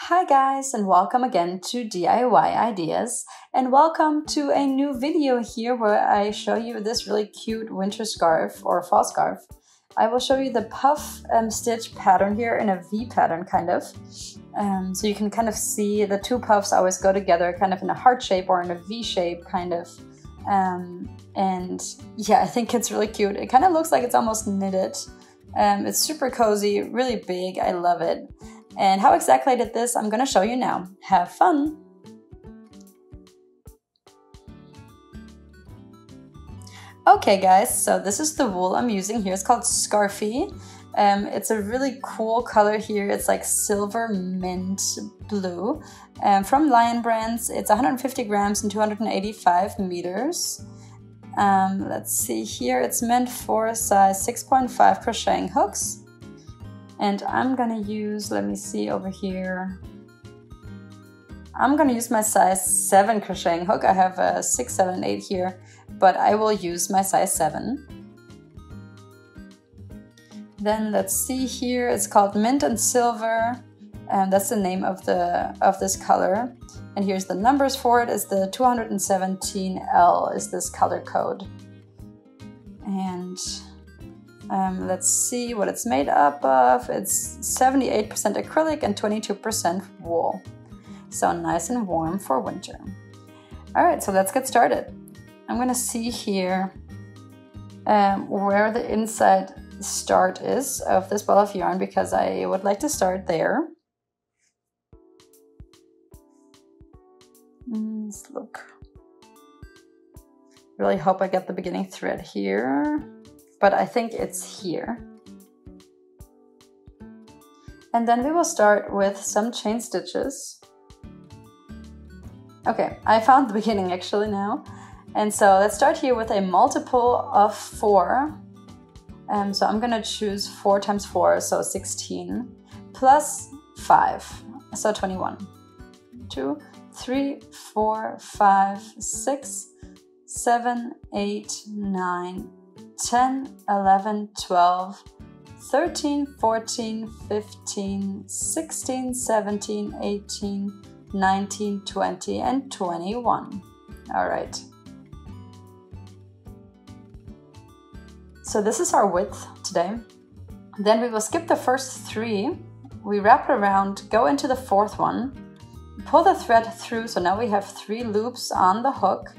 Hi guys, and welcome again to DIY Ideas, and welcome to a new video here where I show you this really cute winter scarf or fall scarf. I will show you the puff stitch pattern here in a V pattern kind of. So you can kind of see the two puffs always go together kind of in a heart shape or in a V shape kind of. And yeah, I think it's really cute. It kind of looks like it's almost knitted. It's super cozy, really big. I love it. And how exactly I did this, I'm going to show you now. Have fun! Okay guys, so this is the wool I'm using here. It's called Scarfy. It's a really cool color here. It's like silver mint blue. From Lion Brands, it's 150 grams and 285 meters. Let's see here, it's meant for size 6.5 crocheting hooks. And I'm gonna use, let me see over here. I'm gonna use my size 7 crocheting hook. I have a 6, 7, and 8 here, but I will use my size 7. Then let's see here, it's called Mint and Silver, and that's the name of this color. And here's the numbers for it. It's the 217L is this color code. And let's see what it's made up of. It's 78% acrylic and 22% wool. So nice and warm for winter. All right, so let's get started. I'm gonna see here where the inside start is of this ball of yarn because I would like to start there. Let's look. Really hope I get the beginning thread here, but I think it's here. And then we will start with some chain stitches. Okay, I found the beginning actually now. And so let's start here with a multiple of 4. So I'm gonna choose 4 times 4, so 16, plus 5, so 21. 2, 3, 4, 5, 6, 7, 8, 9, 10, 11, 12, 13, 14, 15, 16, 17, 18, 19, 20, and 21. All right. So this is our width today. Then we will skip the first 3. We wrap it around, go into the 4th one, pull the thread through. So now we have 3 loops on the hook.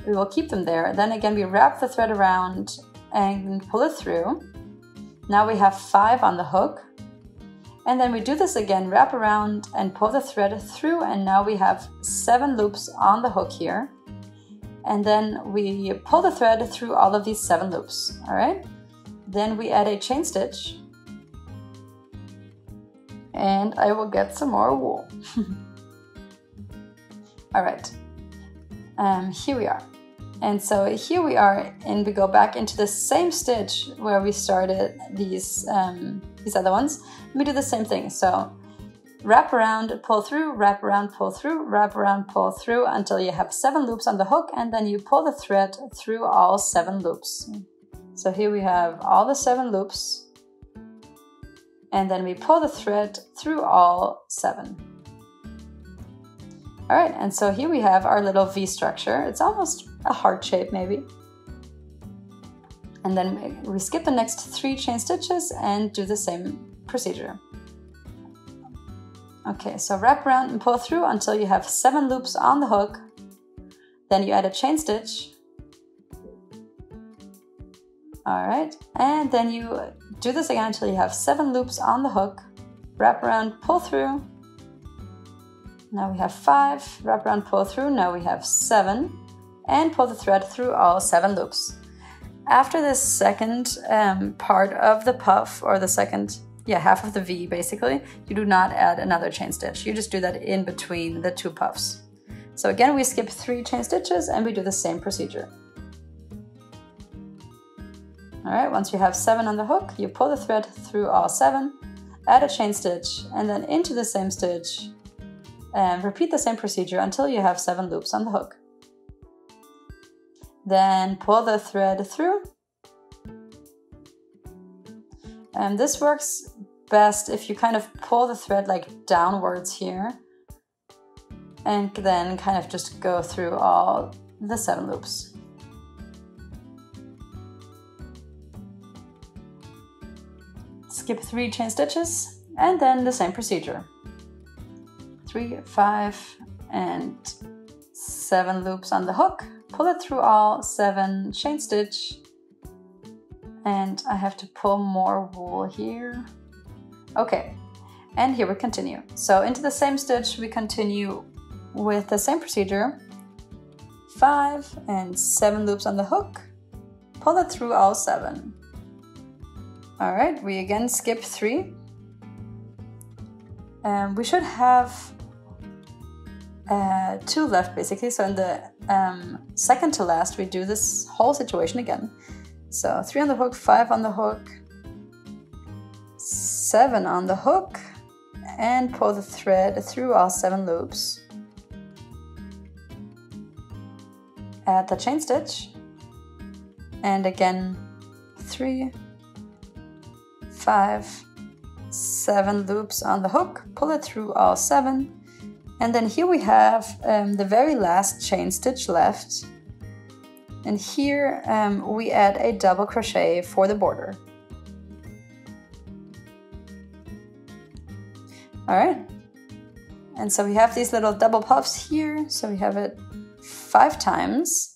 We will keep them there. Then again, we wrap the thread around and pull it through. Now we have 5 on the hook. And then we do this again, wrap around and pull the thread through. And now we have 7 loops on the hook here. And then we pull the thread through all of these 7 loops, all right? Then we add a chain stitch. And I will get some more wool. All right, here we are. And so here we are, and we go back into the same stitch where we started these other ones. And we do the same thing. So wrap around, pull through, wrap around, pull through, wrap around, pull through until you have 7 loops on the hook, and then you pull the thread through all 7 loops. So here we have all the 7 loops, and then we pull the thread through all 7. All right, and so here we have our little V structure. It's almost a heart shape maybe. And then we skip the next 3 chain stitches and do the same procedure. Okay, so wrap around and pull through until you have 7 loops on the hook. Then you add a chain stitch. All right, and then you do this again until you have 7 loops on the hook. Wrap around, pull through. Now we have 5, wrap around, pull through. Now we have 7, and pull the thread through all 7 loops. After this second part of the puff, or the second, half of the V basically, you do not add another chain stitch. You just do that in between the 2 puffs. So again, we skip 3 chain stitches and we do the same procedure. All right, once you have 7 on the hook, you pull the thread through all 7, add a chain stitch, and then into the same stitch, and repeat the same procedure until you have 7 loops on the hook. Then pull the thread through. And this works best if you kind of pull the thread like downwards here and then kind of just go through all the 7 loops. Skip 3 chain stitches and then the same procedure. 3, 5 and 7 loops on the hook, pull it through all 7, chain stitch, and I have to pull more wool here. Okay, and here we continue. So into the same stitch we continue with the same procedure. 5 and 7 loops on the hook, pull it through all 7. All right, we again skip 3. We should have 2 left basically, so in the second to last we do this whole situation again. So 3 on the hook, 5 on the hook, 7 on the hook, and pull the thread through all 7 loops. Add the chain stitch, and again 3, 5, 7 loops on the hook, pull it through all 7, and then here we have the very last chain stitch left, and here we add a double crochet for the border. All right, and so we have these little double puffs here, so we have it 5 times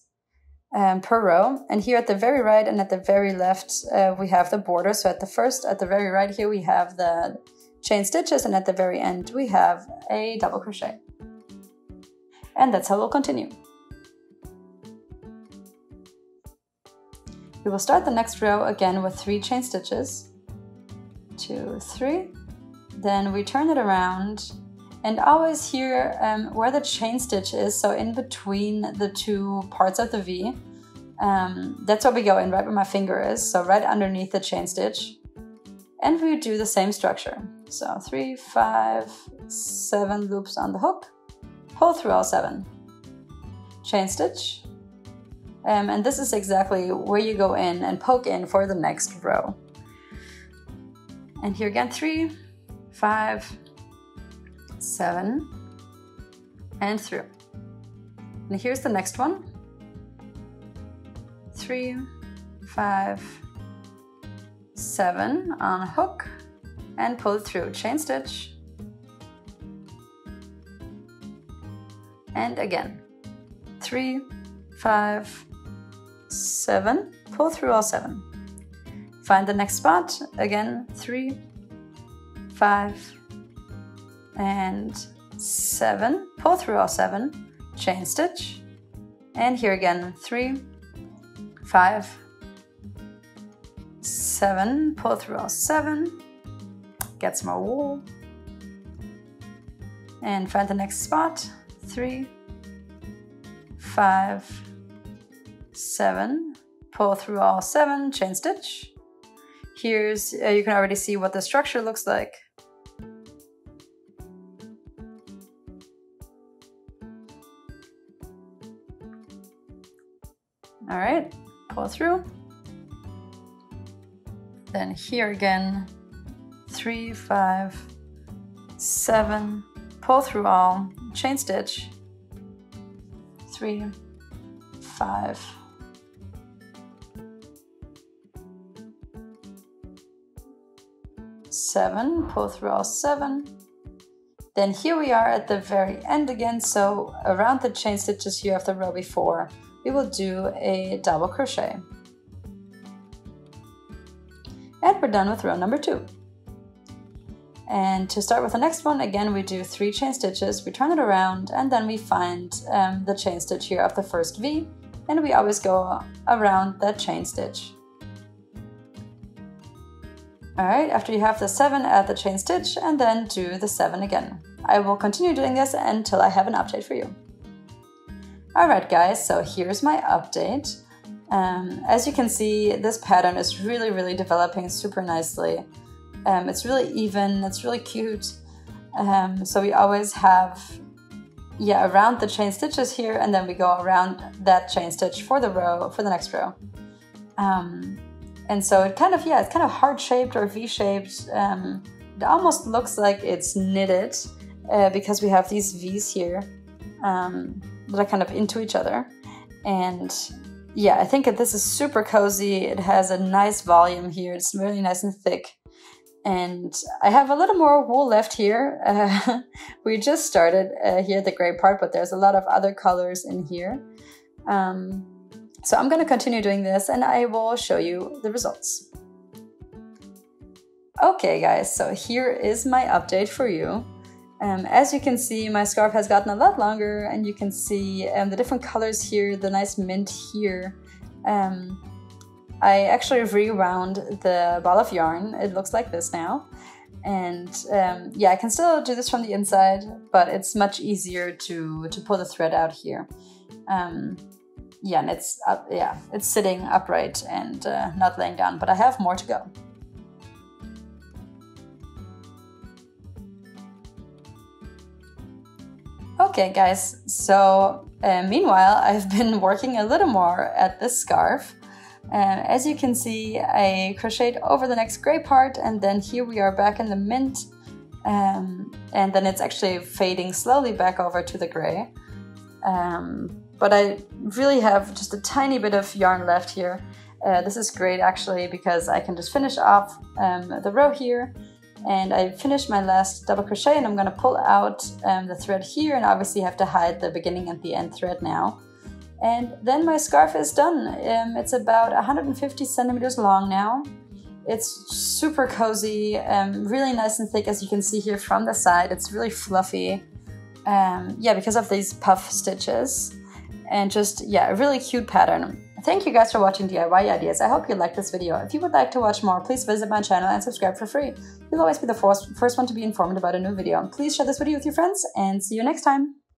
per row, and here at the very right and at the very left we have the border. So at the very right here we have the chain stitches, and at the very end we have a double crochet, and that's how we'll continue. We will start the next row again with 3 chain stitches, 2, 3, then we turn it around. And always here where the chain stitch is, so in between the 2 parts of the V, that's where we go in, right where my finger is, so right underneath the chain stitch. And we do the same structure. So 3, 5, 7 loops on the hook, pull through all 7. Chain stitch. And this is exactly where you go in and poke in for the next row. And here again 3, 5, 7 and through. And here's the next one. 3, 5, 7 on a hook and pull it through. Chain stitch. And again. 3, 5, 7, pull through all 7. Find the next spot. Again, 3, 5, and 7, pull through all 7, chain stitch, and here again 3, 5, 7, pull through all 7, get some more wool, and find the next spot. 3, 5, 7, pull through all 7, chain stitch. Here's you can already see what the structure looks like. All right, pull through. Then here again, 3, 5, 7, pull through all, chain stitch, 3, 5, 7, pull through all 7. Then here we are at the very end again, so around the chain stitches here of the row before, we will do a double crochet. And we're done with row number 2. And to start with the next one, again we do 3 chain stitches, we turn it around, and then we find the chain stitch here of the first V, and we always go around that chain stitch. Alright, after you have the 7, add the chain stitch, and then do the 7 again. I will continue doing this until I have an update for you. Alright guys, so here's my update. As you can see, this pattern is really developing super nicely. It's really even, it's really cute. So we always have, around the chain stitches here, and then we go around that chain stitch for the next row. And so it kind of, it's kind of heart-shaped or V-shaped, it almost looks like it's knitted because we have these V's here that are kind of into each other. And yeah, I think that this is super cozy. It has a nice volume here. It's really nice and thick. And I have a little more wool left here. We just started here, the gray part, but there's a lot of other colors in here. So I'm going to continue doing this and I will show you the results. Okay guys, so here is my update for you. As you can see, my scarf has gotten a lot longer, and you can see the different colors here, the nice mint here. I actually rewound the ball of yarn. It looks like this now. And yeah, I can still do this from the inside, but it's much easier to pull the thread out here. Yeah, and it's sitting upright and not laying down, but I have more to go. Okay guys, so meanwhile I've been working a little more at this scarf. As you can see, I crocheted over the next gray part, and then here we are back in the mint, and then it's actually fading slowly back over to the gray. But I really have just a tiny bit of yarn left here. This is great actually because I can just finish off the row here. And I finished my last double crochet, and I'm going to pull out the thread here, and obviously have to hide the beginning and the end thread now. And then my scarf is done. It's about 150 centimeters long now. It's super cozy, really nice and thick, as you can see here from the side. It's really fluffy, yeah, because of these puff stitches. And just, yeah, a really cute pattern. Thank you guys for watching DIY Ideas. I hope you liked this video. If you would like to watch more, please visit my channel and subscribe for free. You'll always be the first one to be informed about a new video. Please share this video with your friends, and see you next time.